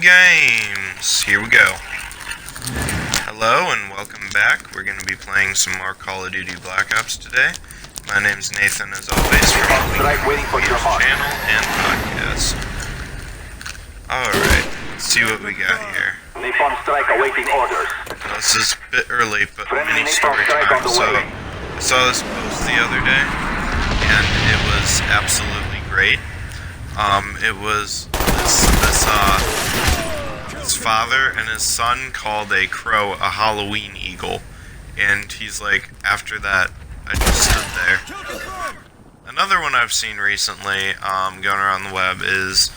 Games. Here we go. Hello and welcome back. We're going to be playing some more Call of Duty Black Ops today. My name's Nathan, as always, from the channel and podcast. Alright, let's see what we got here. Napalm strike awaiting orders. Now, this is a bit early, but mini story time. So, I saw this post the other day, and it was absolutely great. It was his father and his son called a crow a Halloween eagle, and he's like, after that, I just stood there. Another one I've seen recently, going around the web is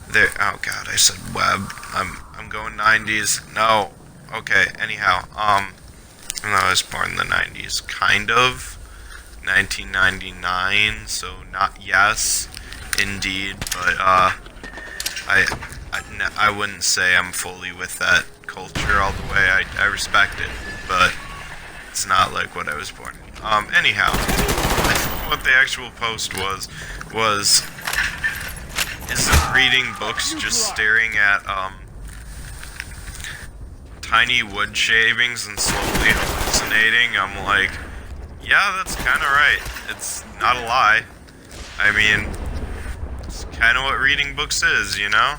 there. Oh God, I said web. I'm going 90s. No. Okay. Anyhow, I was born in the 90s, kind of. 1999. So not yes, indeed, but I wouldn't say I'm fully with that culture all the way. I respect it, but it's not like what I was born in. Anyhow, what the actual post was isn't reading books just staring at tiny wood shavings and slowly hallucinating? I'm like, yeah, that's kind of right. It's not a lie. I mean, it's kind of what reading books is, you know?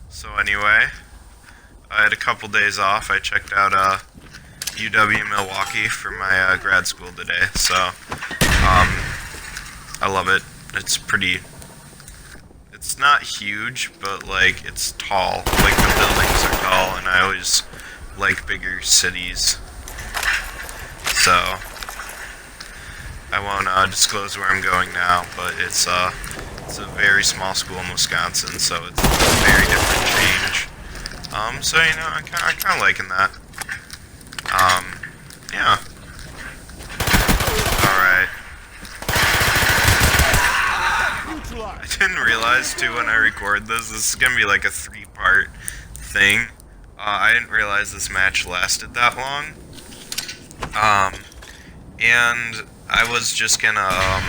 So anyway, I had a couple days off. I checked out UW Milwaukee for my grad school today, so I love it. It's not huge, but like it's tall. Like the buildings are tall, and I always like bigger cities. So I won't disclose where I'm going now, but it's a very small school in Wisconsin, so it's a very different change. So you know, I'm kind of liking that. Yeah. Alright. I didn't realize, too, when I record this is gonna be like a 3-part thing. I didn't realize this match lasted that long. And I was just gonna,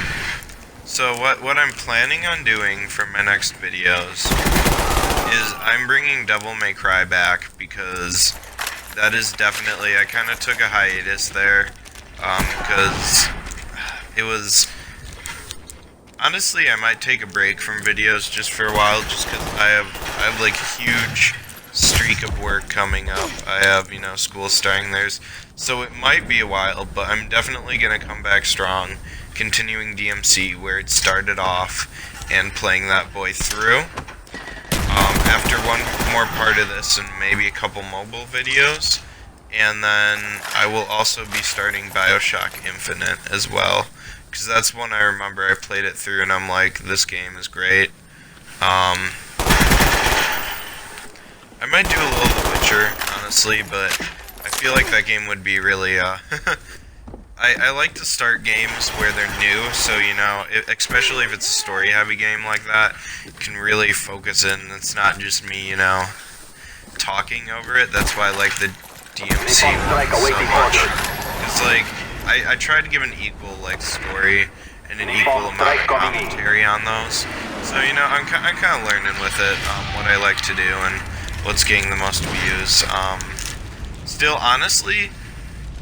so what I'm planning on doing for my next videos is I'm bringing Devil May Cry back, because that is definitely, I kind of took a hiatus there, because it was, honestly, I might take a break from videos just for a while, just because I have like a huge streak of work coming up. I have, you know, school starting theirs, so it might be a while, but I'm definitely going to come back strong, continuing DMC where it started off, and playing that boy through. After one more part of this and maybe a couple mobile videos, and then I will also be starting BioShock Infinite as well, because that's one I remember I played it through and I'm like, this game is great. I might do a little The Witcher, honestly, but I feel like that game would be really, I like to start games where they're new, so, you know, especially if it's a story-heavy game like that, you can really focus in. It's not just me, you know, talking over it. That's why I like the DMC one so much. It's like, I try to give an equal, like, story and an equal amount of commentary on those. So, you know, I'm kind of learning with it, what I like to do and what's getting the most views. Still, honestly,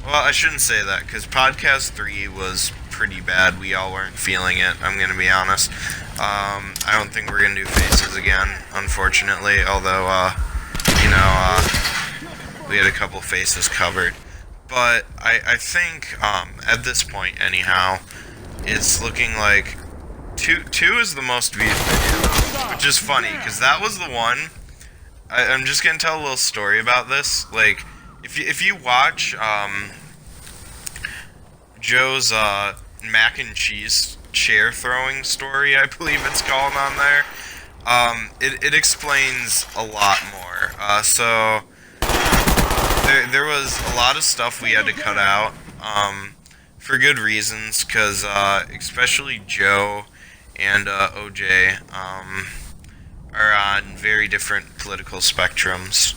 well, I shouldn't say that, because Podcast 3 was pretty bad. We all weren't feeling it, I'm going to be honest. I don't think we're going to do Faces again, unfortunately, although, you know, we had a couple Faces covered. But I think, at this point, anyhow, it's looking like 2 is the most viewed video, which is funny, because that was the one. I'm just going to tell a little story about this. Like, if you watch Joe's mac and cheese chair throwing story, I believe it's called on there, it explains a lot more. So there was a lot of stuff we had to cut out, for good reasons, because especially Joe and OJ are on very different political spectrums.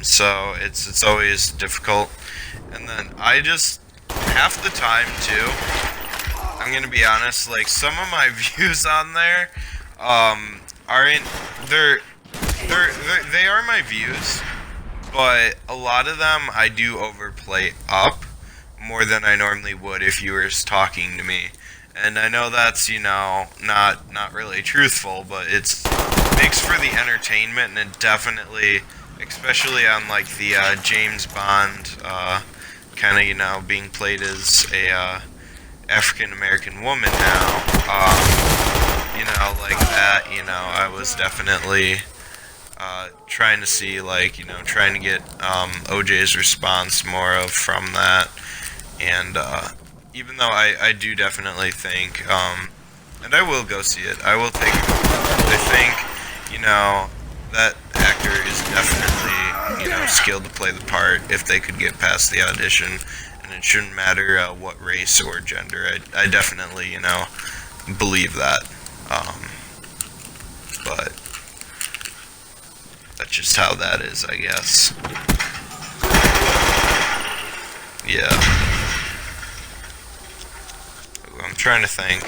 So it's always difficult. And then I just, half the time too, I'm gonna be honest, like some of my views on there, aren't, they're They are my views, but a lot of them I do overplay up more than I normally would if you were just talking to me. And I know that's, not really truthful, but it's makes for the entertainment, and it definitely, especially on like the James Bond kind of, being played as a African American woman now, like that, I was definitely trying to see, like, trying to get OJ's response more of from that. And even though I do definitely think, and I will go see it, I think, that actor is definitely, skilled to play the part if they could get past the audition, and it shouldn't matter what race or gender. I definitely, believe that. But that's just how that is, I guess. Yeah. Ooh, I'm trying to think.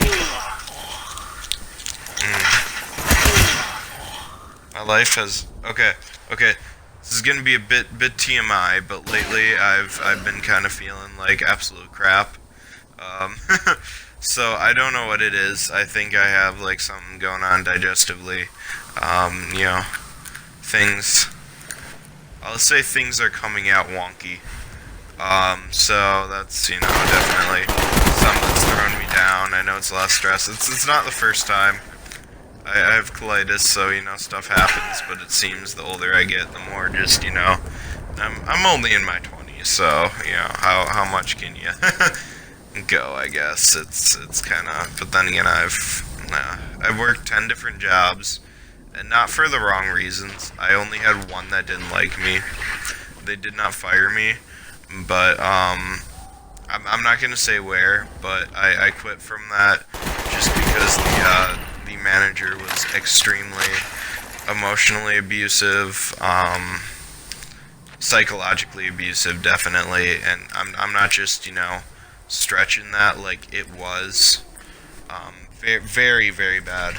My life has... Okay. This is gonna be a bit TMI, but lately I've been kind of feeling like absolute crap. So I don't know what it is. I think I have like something going on digestively. Things... I'll say things are coming out wonky. So that's, definitely something that's thrown me down. I know it's a lot of stress. It's not the first time. I have colitis, so, stuff happens, but it seems the older I get, the more just, I'm only in my 20s, so, how much can you go, I guess. It's kind of, but then again, I've worked 10 different jobs, and not for the wrong reasons. I only had one that didn't like me. They did not fire me, but, I'm not going to say where, but I quit from that just because the manager was extremely emotionally abusive, psychologically abusive, definitely, and I'm not just, stretching that, like, it was, very, very bad.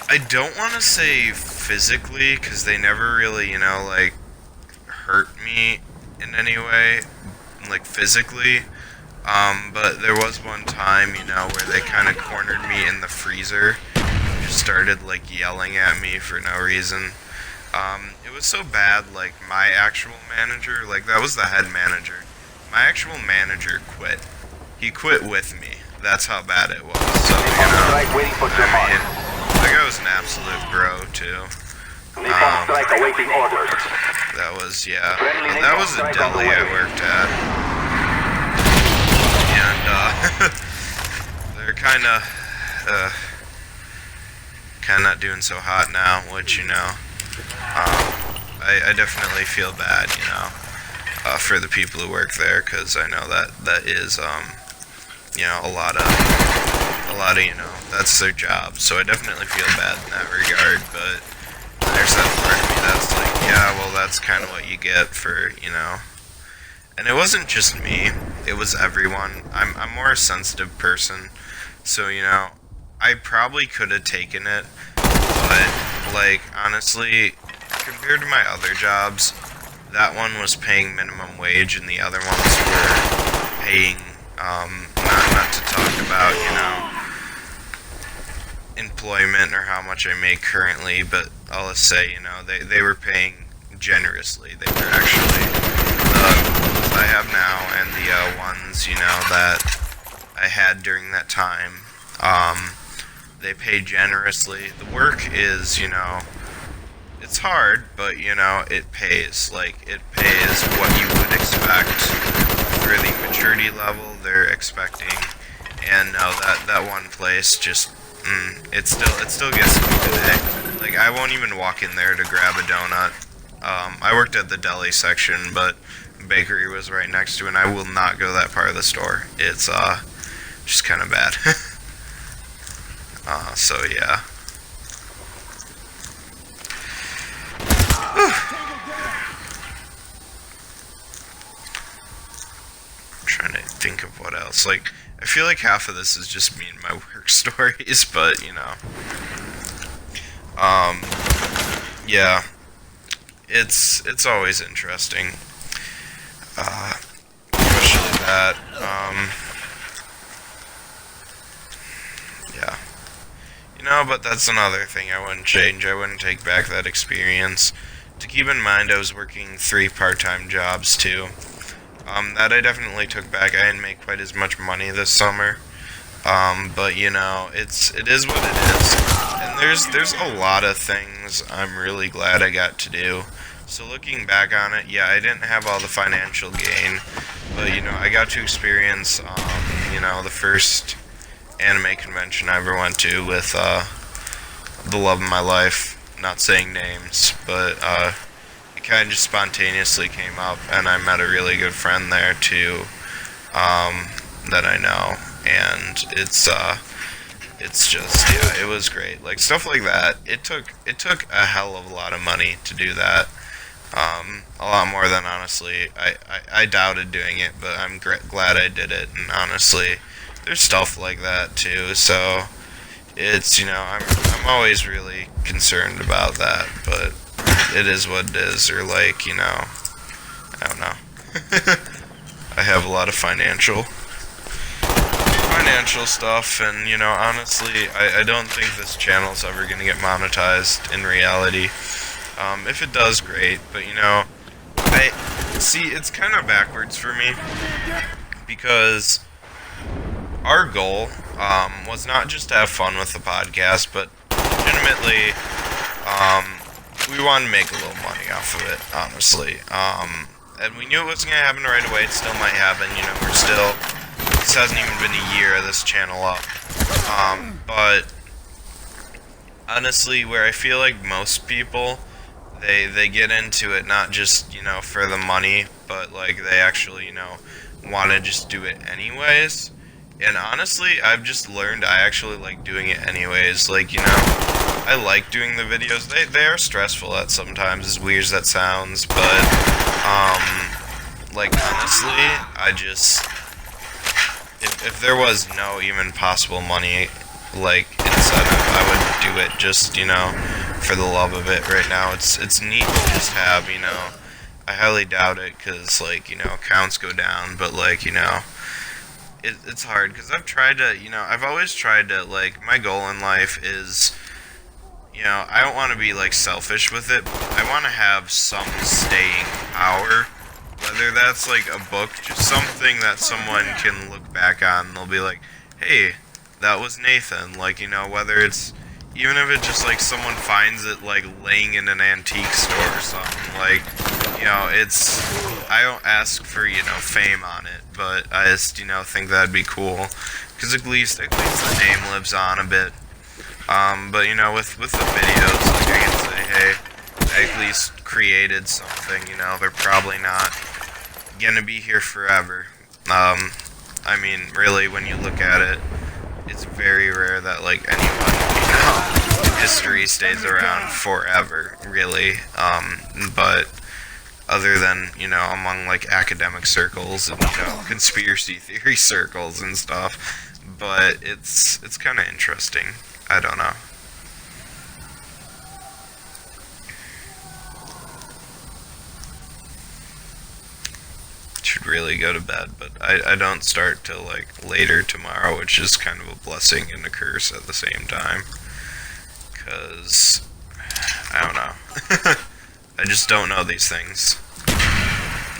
I don't want to say physically, because they never really, like, hurt me in any way, like, physically. But there was one time, where they kind of cornered me in the freezer, just started, like, yelling at me for no reason. It was so bad, like, my actual manager, like, that was the head manager. My actual manager quit. He quit with me. That's how bad it was. So, that guy was an absolute bro, too. That was, yeah. And that was a deli I worked at. And, they're kinda not doing so hot now, which, I definitely feel bad, for the people who work there, because I know that is, a lot of, that's their job, so I definitely feel bad in that regard, but there's that part of me that's like, yeah, well, that's kind of what you get for, and it wasn't just me, it was everyone. I'm more a sensitive person, so, I probably could have taken it, but, like, honestly, compared to my other jobs, that one was paying minimum wage, and the other ones were paying, not to talk about, employment or how much I make currently, but I'll just say, they were paying generously. They were actually, the I have now, and the ones, that I had during that time, they pay generously. The work is, it's hard, but, it pays. Like, it pays what you would expect for the maturity level they're expecting. And no, that one place just, it still gets me today. Like, I won't even walk in there to grab a donut. I worked at the deli section, but bakery was right next to it, and I will not go that part of the store. It's just kind of bad. So yeah. I'm trying to think of what else. else. Like, I feel like half of this is just me and my work stories, but, you know. Yeah. It's always interesting. Especially that, yeah. You know, but that's another thing I wouldn't change. I wouldn't take back that experience. To keep in mind, I was working 3 part-time jobs, too. That I definitely took back. I didn't make quite as much money this summer. But, you know, it is what it is. And there's a lot of things I'm really glad I got to do. So looking back on it, yeah, I didn't have all the financial gain. But, you know, I got to experience, you know, the first anime convention I ever went to with, the love of my life. Not saying names, but, it kind of just spontaneously came up, and I met a really good friend there, too, that I know, and it's just, yeah, it was great. Like, stuff like that, it took a hell of a lot of money to do that, a lot more than, honestly, I doubted doing it, but I'm glad I did it, and honestly, there's stuff like that, too, so it's, you know, I'm always really concerned about that, but it is what it is, or like, you know, I don't know. I have a lot of financial stuff, and, you know, honestly, I don't think this channel's ever gonna get monetized in reality. If it does, great, but, you know, it's kind of backwards for me, because our goal was not just to have fun with the podcast, but legitimately, we wanted to make a little money off of it, honestly. And we knew it wasn't going to happen right away. It still might happen, you know, this hasn't even been a year of this channel up. But honestly, where I feel like most people, they get into it not just, you know, for the money, but like they actually, you know, want to just do it anyways. And honestly, I've just learned I actually like doing it anyways. Like, you know, I like doing the videos. They are stressful at sometimes, as weird as that sounds, but, like, honestly, I just, if there was no even possible money, like, incentive, I would do it just, you know, for the love of it right now. It's neat to just have, you know, I highly doubt it, because, like, you know, accounts go down, but, like, you know, it's hard, because I've tried to, you know, I've always tried to, like, my goal in life is, you know, I don't want to be, like, selfish with it, but I want to have some staying power, whether that's, like, a book, just something that someone can look back on, and they'll be like, hey, that was Nathan, like, you know, whether it's, even if it's just, like, someone finds it, like, laying in an antique store or something, like, you know, I don't ask for, you know, fame on it, but I just, you know, think that'd be cool, because at least the name lives on a bit. But, you know, with the videos, like, I can say, hey, I at least created something, you know, they're probably not gonna be here forever. I mean, really, when you look at it, it's very rare that, like, anyone, you know, in history stays around forever, really, but other than, you know, among, like, academic circles and, you know, conspiracy theory circles and stuff, but it's kind of interesting. I don't know. Should really go to bed, but I don't start till, like, later tomorrow, which is kind of a blessing and a curse at the same time, because I don't know. I just don't know these things.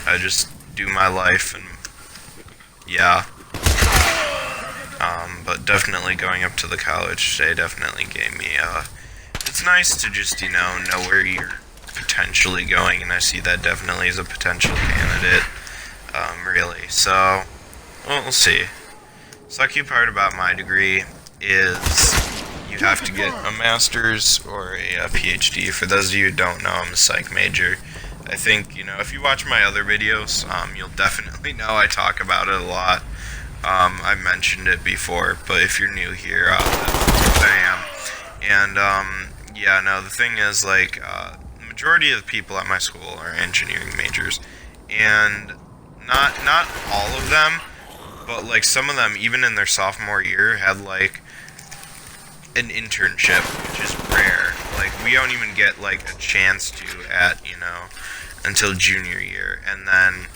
I just do my life, and yeah. But definitely going up to the college today definitely gave me, it's nice to just, you know where you're potentially going, and I see that definitely as a potential candidate, really. So, well, we'll see. Sucky part about my degree is you have to get a master's or a PhD. For those of you who don't know, I'm a psych major. I think, you know, if you watch my other videos, you'll definitely know I talk about it a lot. I've mentioned it before, but if you're new here, that's what I am. And, yeah, no, the thing is, like, the majority of the people at my school are engineering majors, and not all of them but like some of them, even in their sophomore year, had like an internship, which is rare. Like we don't even get like a chance to at, until junior year, and then,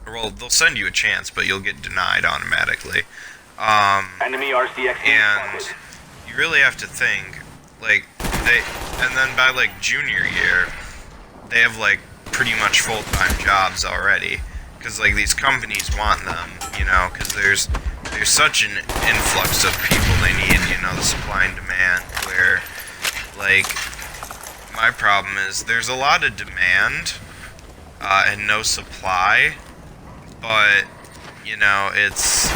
well, they'll send you a chance, but you'll get denied automatically. Enemy RCX And spotted. you really have to think, like, and then by like junior year, they have like pretty much full-time jobs already, because like these companies want them, because there's such an influx of people they need, the supply and demand, where like my problem is there's a lot of demand and no supply, but it's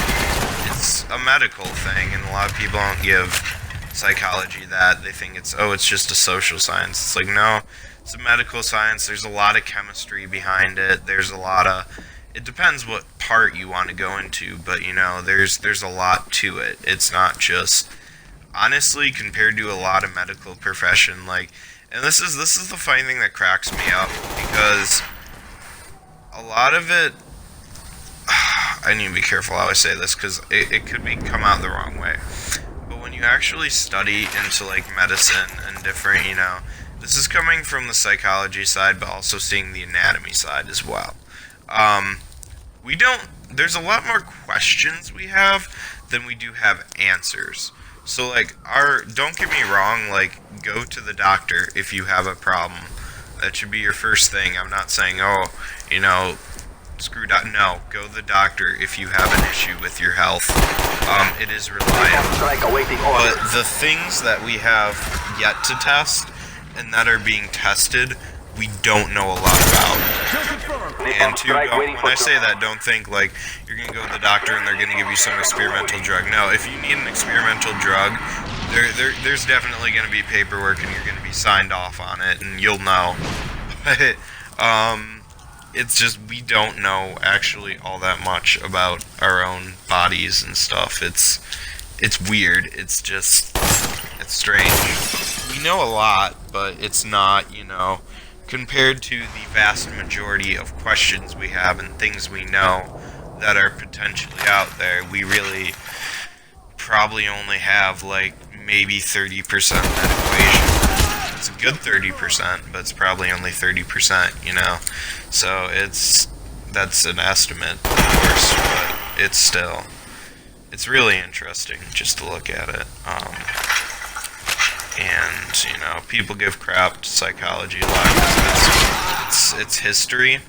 a medical thing, and a lot of people don't give psychology that. They think it's just a social science. It's like, no, it's a medical science. There's a lot of chemistry behind it. It depends what part you want to go into, but there's a lot to it. It's not just, honestly, compared to a lot of medical profession, like, and this is the funny thing that cracks me up, because a lot of it, I need to be careful how I say this, because it could come out the wrong way. But when you actually study into like medicine and different, this is coming from the psychology side, but also seeing the anatomy side as well. There's a lot more questions we have than we do have answers. So like, don't get me wrong, like, go to the doctor if you have a problem. That should be your first thing. I'm not saying, screw that. No, go to the doctor if you have an issue with your health. It is reliable. Strike awaiting orders. But the things that we have yet to test and that are being tested, we don't know a lot about. And when I say that, don't think like you're gonna go to the doctor and they're gonna give you some experimental drug. No, if you need an experimental drug, there's definitely gonna be paperwork and you're gonna be signed off on it, and you'll know. But it's just we don't know actually all that much about our own bodies and stuff. It's weird. It's strange. We know a lot, but it's not, compared to the vast majority of questions we have and things we know that are potentially out there, we really probably only have like maybe 30% of that equation. It's a good 30%, but it's probably only 30%, So that's an estimate, of course, but it's really interesting just to look at it. And, people give crap to psychology a lot because it's history.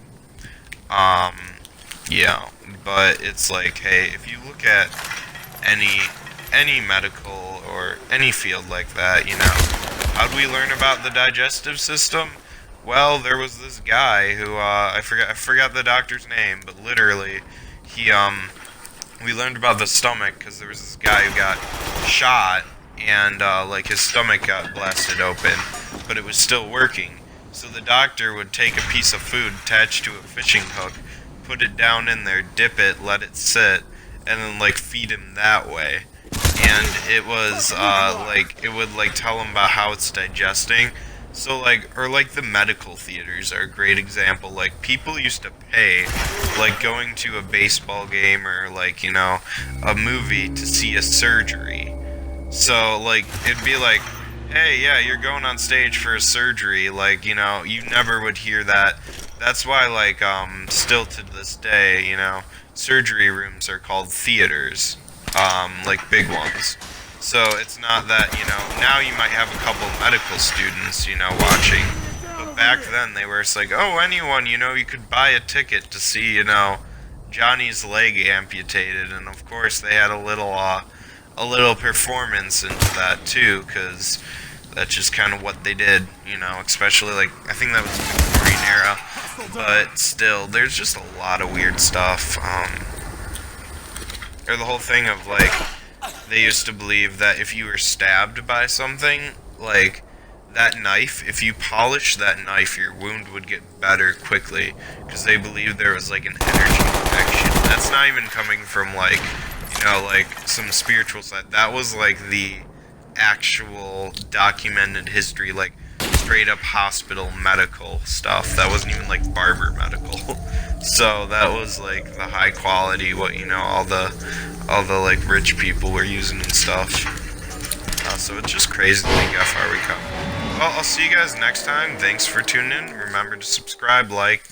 Yeah, but it's like, hey, if you look at any medical or any field like that, how do we learn about the digestive system? Well, there was this guy who, I forgot the doctor's name, but literally, we learned about the stomach because there was this guy who got shot, and like his stomach got blasted open, but it was still working. So the doctor would take a piece of food attached to a fishing hook, put it down in there, dip it, let it sit, and then like feed him that way. And it was it would like tell him about how it's digesting. So like, or like the medical theaters are a great example. Like people used to pay, like going to a baseball game or like, a movie to see a surgery. So, like, it'd be like, hey, yeah, you're going on stage for a surgery, like, you never would hear that. That's why, like, still to this day, surgery rooms are called theaters, like big ones. So, it's not that, now you might have a couple medical students, watching, but back then they were just like, oh, anyone, you could buy a ticket to see, Johnny's leg amputated, and of course they had a little performance into that too, because that's just kind of what they did, especially like, I think that was the Victorian era, but still, there's just a lot of weird stuff, or the whole thing of like, they used to believe that if you were stabbed by something, like, that knife, if you polish that knife, your wound would get better quickly, because they believed there was like an energy connection. That's not even coming from like, like some spiritual side. That was like the actual documented history, like straight up hospital medical stuff. That wasn't even like barber medical. So that was like the high quality, what all the like rich people were using and stuff. So it's just crazy to think how far we come. Well, I'll see you guys next time. Thanks for tuning in. Remember to subscribe, like,